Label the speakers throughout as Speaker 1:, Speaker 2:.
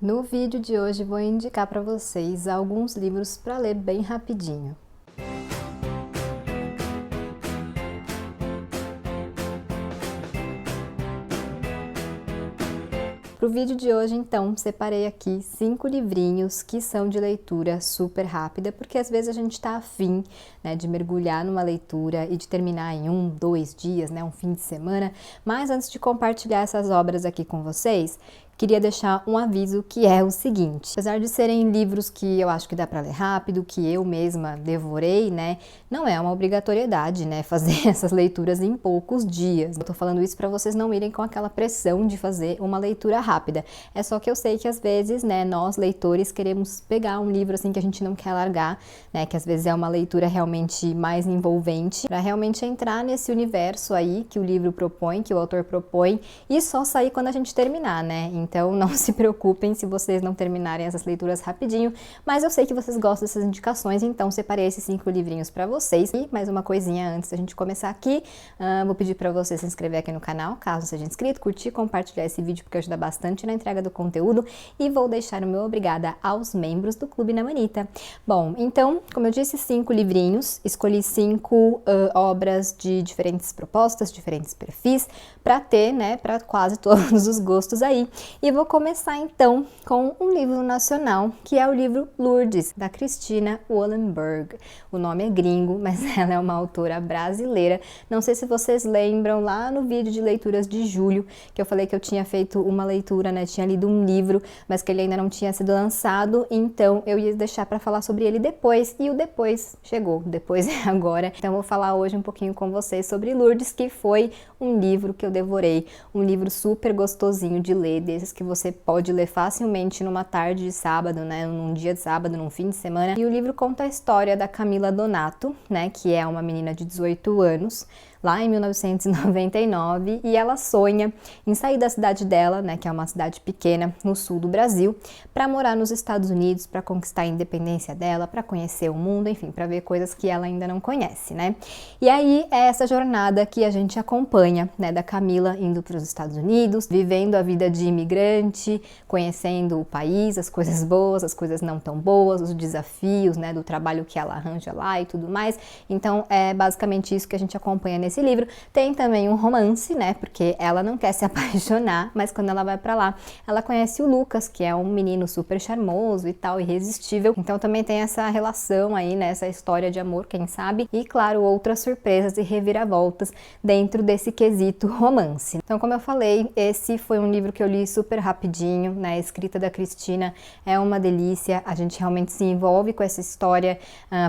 Speaker 1: No vídeo de hoje vou indicar para vocês alguns livros para ler bem rapidinho. Para o vídeo de hoje, então, separei aqui 5 livrinhos que são de leitura super rápida, porque às vezes a gente está afim, né, de mergulhar numa leitura e de terminar em 1, 2 dias, né, um fim de semana. Mas antes de compartilhar essas obras aqui com vocês, queria deixar um aviso que é o seguinte: apesar de serem livros que eu acho que dá para ler rápido, que eu mesma devorei, né, não é uma obrigatoriedade, né, fazer essas leituras em poucos dias. Eu tô falando isso para vocês não irem com aquela pressão de fazer uma leitura rápida. É só que eu sei que às vezes, né, nós leitores queremos pegar um livro assim que a gente não quer largar, né, que às vezes é uma leitura realmente mais envolvente, para realmente entrar nesse universo aí que o livro propõe, que o autor propõe, e só sair quando a gente terminar, né? Então não se preocupem se vocês não terminarem essas leituras rapidinho, mas eu sei que vocês gostam dessas indicações, então separei esses 5 livrinhos para vocês. E mais uma coisinha antes da gente começar aqui, vou pedir para você se inscrever aqui no canal, caso seja inscrito, curtir, compartilhar esse vídeo porque ajuda bastante na entrega do conteúdo, e vou deixar o meu obrigada aos membros do Clube Namanita. Bom, então, como eu disse, 5 livrinhos, escolhi 5 obras de diferentes propostas, diferentes perfis, para ter, né, para quase todos os gostos aí. E vou começar então com um livro nacional, que é o livro Lourdes, da Cristina Wallenberg. O nome é gringo, mas ela é uma autora brasileira. Não sei se vocês lembram lá no vídeo de leituras de julho, que eu falei que eu tinha feito uma leitura, né, tinha lido um livro, mas que ele ainda não tinha sido lançado, então eu ia deixar para falar sobre ele depois, e o depois chegou, depois é agora. Então eu vou falar hoje um pouquinho com vocês sobre Lourdes, que foi um livro que eu devorei, um livro super gostosinho de ler, desses que você pode ler facilmente numa tarde de sábado, né, num dia de sábado, num fim de semana. E o livro conta a história da Camila Donato, né, que é uma menina de 18 anos, lá em 1999, e ela sonha em sair da cidade dela, né, que é uma cidade pequena no sul do Brasil, para morar nos Estados Unidos, para conquistar a independência dela, para conhecer o mundo, enfim, para ver coisas que ela ainda não conhece, né? E aí é essa jornada que a gente acompanha, né, da Camila indo para os Estados Unidos, vivendo a vida de imigrante, conhecendo o país, as coisas boas, as coisas não tão boas, os desafios, né, do trabalho que ela arranja lá e tudo mais. Então é basicamente isso que a gente acompanha nesse livro. Tem também um romance, né, porque ela não quer se apaixonar, mas quando ela vai pra lá, ela conhece o Lucas, que é um menino super charmoso e tal, irresistível. Então também tem essa relação aí, né, essa história de amor, quem sabe, e claro, outras surpresas e reviravoltas dentro desse quesito romance. Então, como eu falei, esse foi um livro que eu li super rapidinho, né, a escrita da Cristina é uma delícia, a gente realmente se envolve com essa história.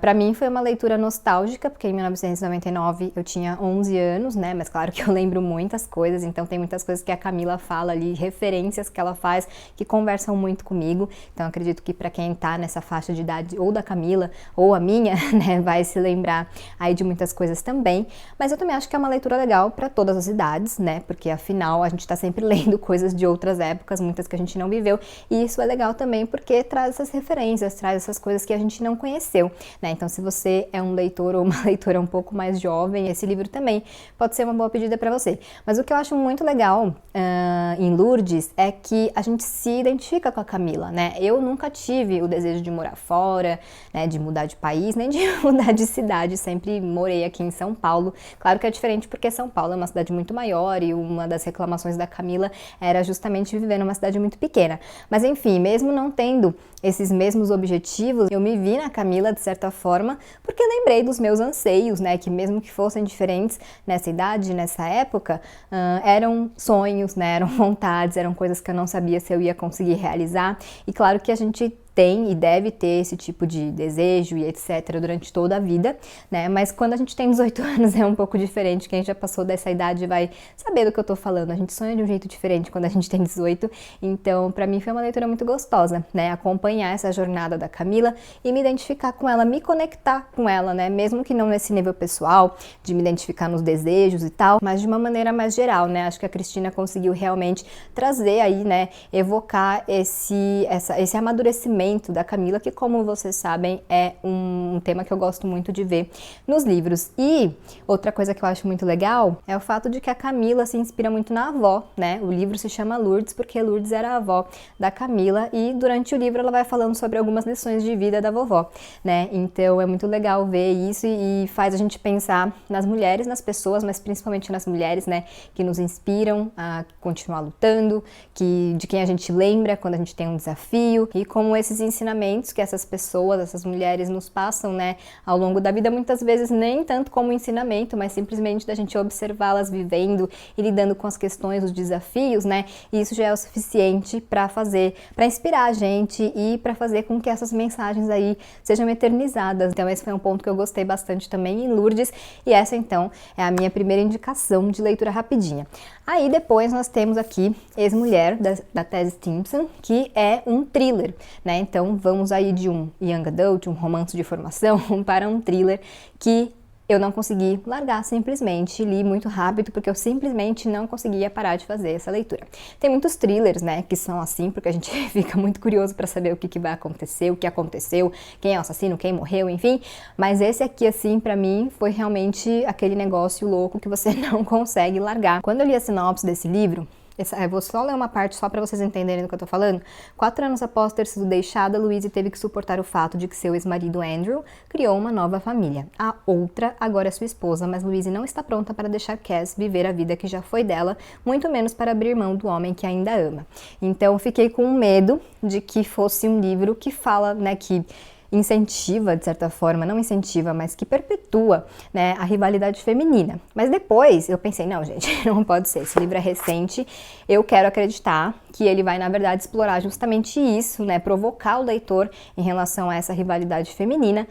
Speaker 1: Pra mim foi uma leitura nostálgica, porque em 1999 eu tinha 11 anos, né, mas claro que eu lembro muitas coisas, então tem muitas coisas que a Camila fala ali, referências que ela faz, que conversam muito comigo. Então acredito que para quem tá nessa faixa de idade, ou da Camila, ou a minha, né, vai se lembrar aí de muitas coisas também. Mas eu também acho que é uma leitura legal para todas as idades, né, porque afinal a gente tá sempre lendo coisas de outras épocas, muitas que a gente não viveu, e isso é legal também porque traz essas referências, traz essas coisas que a gente não conheceu, né. Então se você é um leitor ou uma leitora um pouco mais jovem, esse livro também pode ser uma boa pedida para você. Mas o que eu acho muito legal em Lourdes é que a gente se identifica com a Camila, né? Eu nunca tive o desejo de morar fora, né, de mudar de país, nem de mudar de cidade, sempre morei aqui em São Paulo. Claro que é diferente porque São Paulo é uma cidade muito maior e uma das reclamações da Camila era justamente viver numa cidade muito pequena. Mas enfim, mesmo não tendo esses mesmos objetivos, eu me vi na Camila de certa forma, porque lembrei dos meus anseios, né, que mesmo que fossem diferentes nessa idade, nessa época, eram sonhos, né, eram vontades, eram coisas que eu não sabia se eu ia conseguir realizar. E claro que a gente tem e deve ter esse tipo de desejo e etc. durante toda a vida, né? Mas quando a gente tem 18 anos é um pouco diferente, quem já passou dessa idade vai saber do que eu tô falando. A gente sonha de um jeito diferente quando a gente tem 18, então pra mim foi uma leitura muito gostosa, né? Acompanhar essa jornada da Camila e me identificar com ela, me conectar com ela, né? Mesmo que não nesse nível pessoal, de me identificar nos desejos e tal, mas de uma maneira mais geral, né? Acho que a Cristina conseguiu realmente trazer aí, né? Evocar esse amadurecimento ensinamento da Camila, que, como vocês sabem, é um tema que eu gosto muito de ver nos livros. E outra coisa que eu acho muito legal é o fato de que a Camila se inspira muito na avó, né? O livro se chama Lourdes porque Lourdes era a avó da Camila e durante o livro ela vai falando sobre algumas lições de vida da vovó, né? Então é muito legal ver isso e faz a gente pensar nas mulheres, nas pessoas, mas principalmente nas mulheres, né? Que nos inspiram a continuar lutando, de quem a gente lembra quando a gente tem um desafio e como esses ensinamentos que essas pessoas, essas mulheres nos passam, né? Ao longo da vida, muitas vezes nem tanto como ensinamento, mas simplesmente da gente observá-las vivendo e lidando com as questões, os desafios, né? E isso já é o suficiente para inspirar a gente e para fazer com que essas mensagens aí sejam eternizadas. Então esse foi um ponto que eu gostei bastante também em Lourdes e essa então é a minha primeira indicação de leitura rapidinha. Aí depois nós temos aqui Ex-Mulher, da Tess Timpson, que é um thriller, né? Então vamos aí de um young adult, um romance de formação, para um thriller que eu não consegui largar simplesmente, li muito rápido porque eu simplesmente não conseguia parar de fazer essa leitura. Tem muitos thrillers, né, que são assim, porque a gente fica muito curioso para saber o que vai acontecer, o que aconteceu, quem é o assassino, quem morreu, enfim, mas esse aqui, assim, pra mim, foi realmente aquele negócio louco que você não consegue largar. Quando eu li a sinopse desse livro, eu vou só ler uma parte só para vocês entenderem do que eu tô falando. 4 anos após ter sido deixada, Louise teve que suportar o fato de que seu ex-marido Andrew criou uma nova família. A outra agora é sua esposa, mas Louise não está pronta para deixar Cass viver a vida que já foi dela, muito menos para abrir mão do homem que ainda ama. Então fiquei com medo de que fosse um livro que fala, né, que incentiva, de certa forma, não incentiva, mas que perpetua, né, a rivalidade feminina. Mas depois eu pensei, não, gente, não pode ser, esse livro é recente, eu quero acreditar que ele vai, na verdade, explorar justamente isso, né, provocar o leitor em relação a essa rivalidade feminina,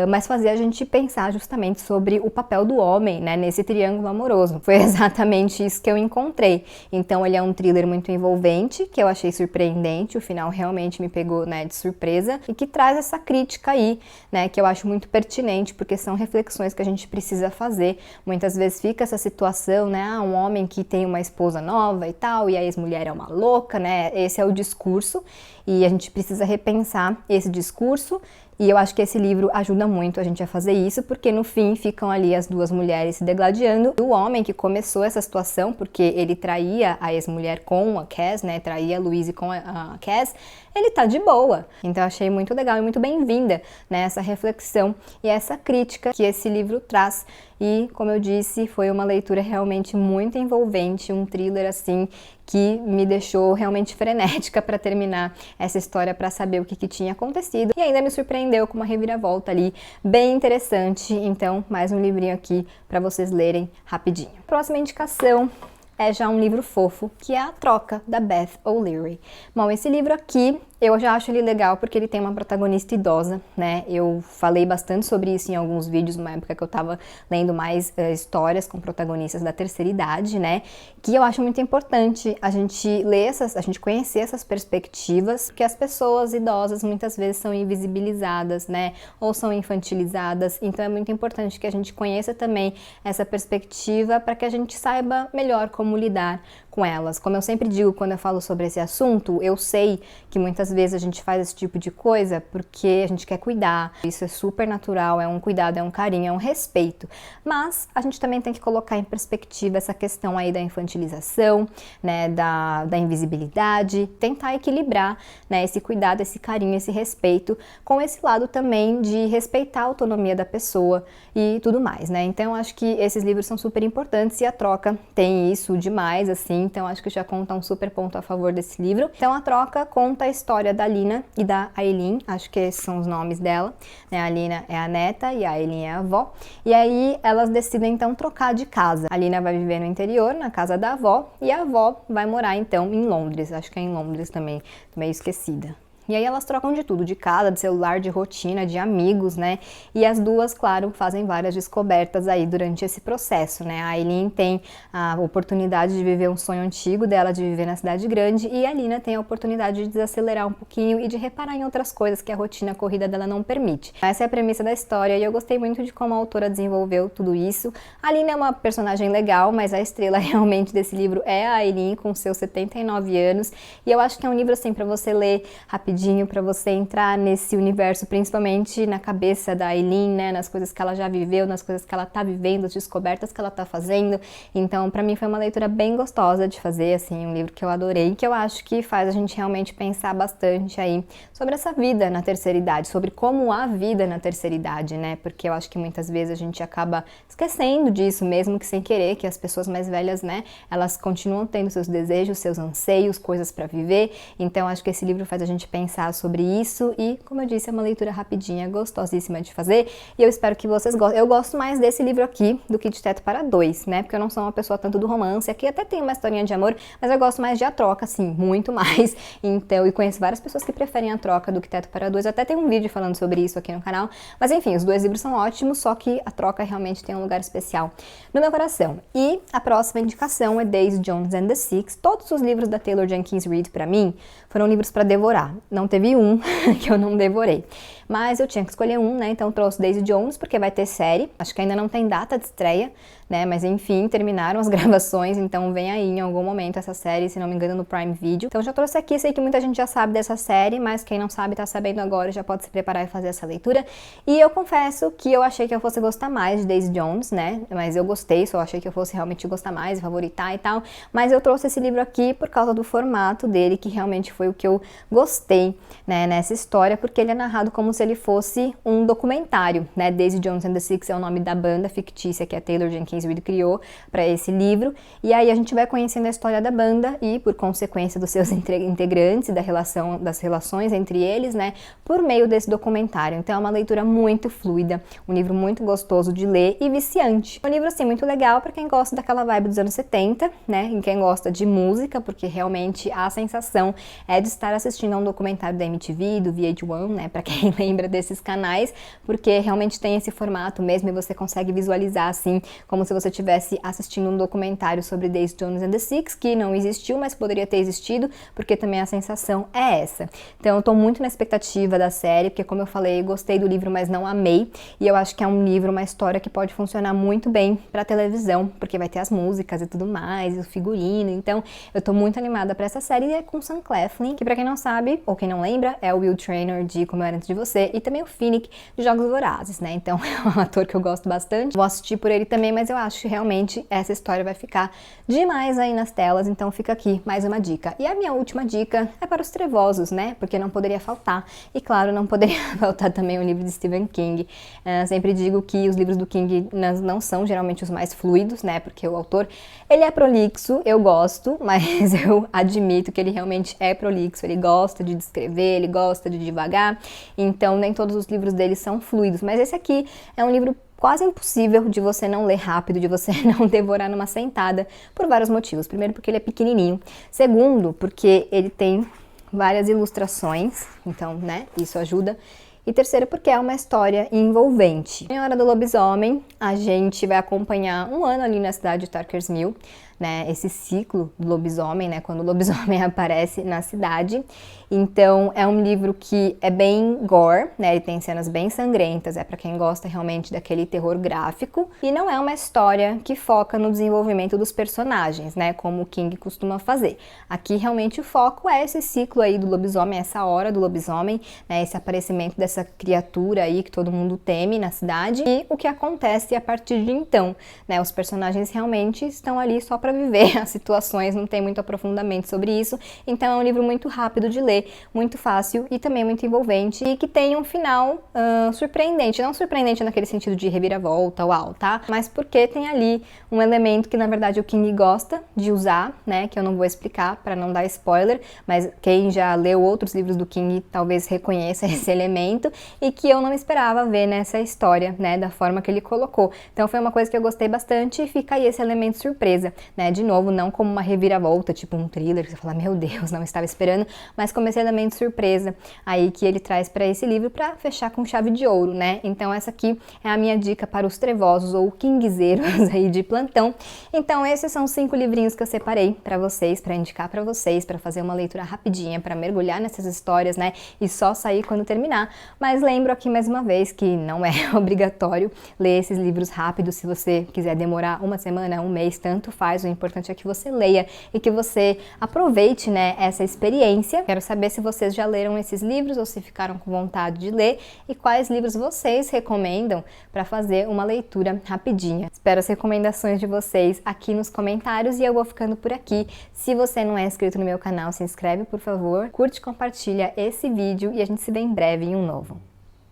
Speaker 1: mas fazer a gente pensar justamente sobre o papel do homem, né, nesse triângulo amoroso. Foi exatamente isso que eu encontrei. Então ele é um thriller muito envolvente, que eu achei surpreendente, o final realmente me pegou, né, de surpresa, e que traz essa crítica aí, né, que eu acho muito pertinente, porque são reflexões que a gente precisa fazer. Muitas vezes fica essa situação, né, um homem que tem uma esposa nova e tal, e a ex-mulher é uma louca, né, esse é o discurso, e a gente precisa repensar esse discurso. E eu acho que esse livro ajuda muito a gente a fazer isso, porque no fim ficam ali as duas mulheres se degladiando. O homem que começou essa situação, porque ele traía a ex-mulher com a Cass, né, traía a Louise com a Cass, ele tá de boa. Então eu achei muito legal e muito bem-vinda, né, essa reflexão e essa crítica que esse livro traz. E, como eu disse, foi uma leitura realmente muito envolvente, um thriller assim que me deixou realmente frenética para terminar essa história, para saber o que tinha acontecido. E ainda me surpreendeu com uma reviravolta ali bem interessante. Então, mais um livrinho aqui para vocês lerem rapidinho. Próxima indicação é já um livro fofo, que é A Troca, da Beth O'Leary. Bom, esse livro aqui, eu já acho ele legal porque ele tem uma protagonista idosa, né? Eu falei bastante sobre isso em alguns vídeos, numa época que eu tava lendo mais histórias com protagonistas da terceira idade, né? Que eu acho muito importante a gente ler a gente conhecer essas perspectivas, que as pessoas idosas muitas vezes são invisibilizadas, né? Ou são infantilizadas, então é muito importante que a gente conheça também essa perspectiva para que a gente saiba melhor como lidar com elas. Como eu sempre digo quando eu falo sobre esse assunto, eu sei que muitas vezes a gente faz esse tipo de coisa porque a gente quer cuidar. Isso é super natural, é um cuidado, é um carinho, é um respeito. Mas a gente também tem que colocar em perspectiva essa questão aí da infantilização, né, da invisibilidade, tentar equilibrar, né, esse cuidado, esse carinho, esse respeito com esse lado também de respeitar a autonomia da pessoa e tudo mais, né? Então acho que esses livros são super importantes e A Troca tem isso demais, assim. Então acho que já conta um super ponto a favor desse livro. Então A Troca conta a história da Lina e da Aileen, acho que esses são os nomes dela, né? A Lina é a neta e a Aileen é a avó. E aí elas decidem então trocar de casa. A Lina vai viver no interior, na casa da avó, e a avó vai morar então em Londres, acho que é em Londres também, tô meio esquecida. E aí elas trocam de tudo, de casa, de celular, de rotina, de amigos, né? E as duas, claro, fazem várias descobertas aí durante esse processo, né? A Aileen tem a oportunidade de viver um sonho antigo dela, de viver na cidade grande, e a Lina tem a oportunidade de desacelerar um pouquinho e de reparar em outras coisas que a rotina corrida dela não permite. Essa é a premissa da história e eu gostei muito de como a autora desenvolveu tudo isso. A Lina é uma personagem legal, mas a estrela realmente desse livro é a Aileen, com seus 79 anos, e eu acho que é um livro assim para você ler rapidinho, rapidinho para você entrar nesse universo, principalmente na cabeça da Eileen, né, nas coisas que ela já viveu, nas coisas que ela tá vivendo, as descobertas que ela tá fazendo. Então, para mim foi uma leitura bem gostosa de fazer, assim, um livro que eu adorei, que eu acho que faz a gente realmente pensar bastante aí sobre essa vida na terceira idade, sobre como a vida na terceira idade, né? Porque eu acho que muitas vezes a gente acaba esquecendo disso, mesmo que sem querer, que as pessoas mais velhas, né, elas continuam tendo seus desejos, seus anseios, coisas para viver. Então acho que esse livro faz a gente pensar sobre isso e, como eu disse, é uma leitura rapidinha, gostosíssima de fazer, e eu espero que vocês gostem. Eu gosto mais desse livro aqui do que de Teto para Dois, né? Porque eu não sou uma pessoa tanto do romance. Aqui até tem uma historinha de amor, mas eu gosto mais de A Troca, assim, muito mais. Então, e conheço várias pessoas que preferem A Troca do que Teto para Dois. Até tem um vídeo falando sobre isso aqui no canal. Mas enfim, os dois livros são ótimos, só que A Troca realmente tem um lugar especial no meu coração. E a próxima indicação é Daisy Jones and the Six. Todos os livros da Taylor Jenkins Reid, para mim, foram livros para devorar. Não teve um que eu não devorei. Mas eu tinha que escolher um, né? Então trouxe Daisy Jones, porque vai ter série. Acho que ainda não tem data de estreia, né? Mas enfim, terminaram as gravações, então vem aí em algum momento essa série, se não me engano, no Prime Video. Então já trouxe aqui, sei que muita gente já sabe dessa série, mas quem não sabe tá sabendo agora, já pode se preparar e fazer essa leitura. E eu confesso que eu achei que eu fosse gostar mais de Daisy Jones, né? Mas eu gostei, só achei que eu fosse realmente gostar mais, favoritar e tal. Mas eu trouxe esse livro aqui por causa do formato dele, que realmente foi o que eu gostei, né, nessa história, porque ele é narrado como se ele fosse um documentário, né? Daisy Jones and the Six é o nome da banda fictícia que a Taylor Jenkins Reid criou para esse livro, e aí a gente vai conhecendo a história da banda e, por consequência, dos seus integrantes e das relações entre eles, né, por meio desse documentário. Então é uma leitura muito fluida, um livro muito gostoso de ler e viciante. Um livro, assim, muito legal para quem gosta daquela vibe dos anos 70, né, e quem gosta de música, porque realmente a sensação é de estar assistindo a um documentário da MTV, do VH1, né, para quem lembra desses canais, porque realmente tem esse formato mesmo e você consegue visualizar, assim, como se você estivesse assistindo um documentário sobre Daisy Jones and the Six, que não existiu, mas poderia ter existido, porque também a sensação é essa. Então eu tô muito na expectativa da série, porque como eu falei, gostei do livro, mas não amei, e eu acho que é um livro, uma história que pode funcionar muito bem pra televisão, porque vai ter as músicas e tudo mais, e o figurino, então eu tô muito animada pra essa série, e é com Sam Claflin, que pra quem não sabe, ou quem não lembra, é o Will Traynor de Como Eu Era Antes de Você, e também o Finnick de Jogos Vorazes, né, então é um ator que eu gosto bastante, vou assistir por ele também, mas eu acho que realmente essa história vai ficar demais aí nas telas, então fica aqui mais uma dica. E a minha última dica é para os trevosos, né, porque não poderia faltar, e claro, não poderia faltar também o livro de Stephen King. Sempre digo que os livros do King não são geralmente os mais fluidos, né, porque o autor, ele é prolixo, eu gosto, mas eu admito que ele realmente é prolixo, ele gosta de descrever, ele gosta de divagar, então nem todos os livros dele são fluidos, mas esse aqui é um livro quase impossível de você não ler rápido, de você não devorar numa sentada, por vários motivos. Primeiro, porque ele é pequenininho. Segundo, porque ele tem várias ilustrações, então, né, isso ajuda. E terceiro, porque é uma história envolvente. Em Hora do Lobisomem, a gente vai acompanhar um ano ali na cidade de Tarker's Mill, né, esse ciclo do lobisomem, né, quando o lobisomem aparece na cidade. Então é um livro que é bem gore, né, ele tem cenas bem sangrentas, é para quem gosta realmente daquele terror gráfico, e não é uma história que foca no desenvolvimento dos personagens, né, como o King costuma fazer. Aqui realmente o foco é esse ciclo aí do lobisomem, essa hora do lobisomem, né, esse aparecimento dessa criatura aí que todo mundo teme na cidade, e o que acontece a partir de então, né, os personagens realmente estão ali só para viver as situações, não tem muito aprofundamento sobre isso, então é um livro muito rápido de ler, muito fácil e também muito envolvente, e que tem um final surpreendente, não surpreendente naquele sentido de reviravolta, uau, tá? Mas porque tem ali um elemento que na verdade o King gosta de usar, né, que eu não vou explicar para não dar spoiler, mas quem já leu outros livros do King talvez reconheça esse elemento, e que eu não esperava ver nessa história, né, da forma que ele colocou. Então foi uma coisa que eu gostei bastante, e fica aí esse elemento surpresa, né, de novo, não como uma reviravolta, tipo um thriller, que você fala, meu Deus, não estava esperando, mas como esse elemento surpresa aí que ele traz para esse livro para fechar com chave de ouro, né? Então essa aqui é a minha dica para os trevosos ou kingzeiros aí de plantão. Então esses são 5 livrinhos que eu separei para vocês, para indicar para vocês, para fazer uma leitura rapidinha, para mergulhar nessas histórias, né? E só sair quando terminar. Mas lembro aqui mais uma vez que não é obrigatório ler esses livros rápidos. Se você quiser demorar uma semana, um mês, tanto faz, o o importante é que você leia e que você aproveite, né, essa experiência. Quero saber se vocês já leram esses livros ou se ficaram com vontade de ler e quais livros vocês recomendam para fazer uma leitura rapidinha. Espero as recomendações de vocês aqui nos comentários e eu vou ficando por aqui. Se você não é inscrito no meu canal, se inscreve, por favor, curte e compartilha esse vídeo e a gente se vê em breve em um novo.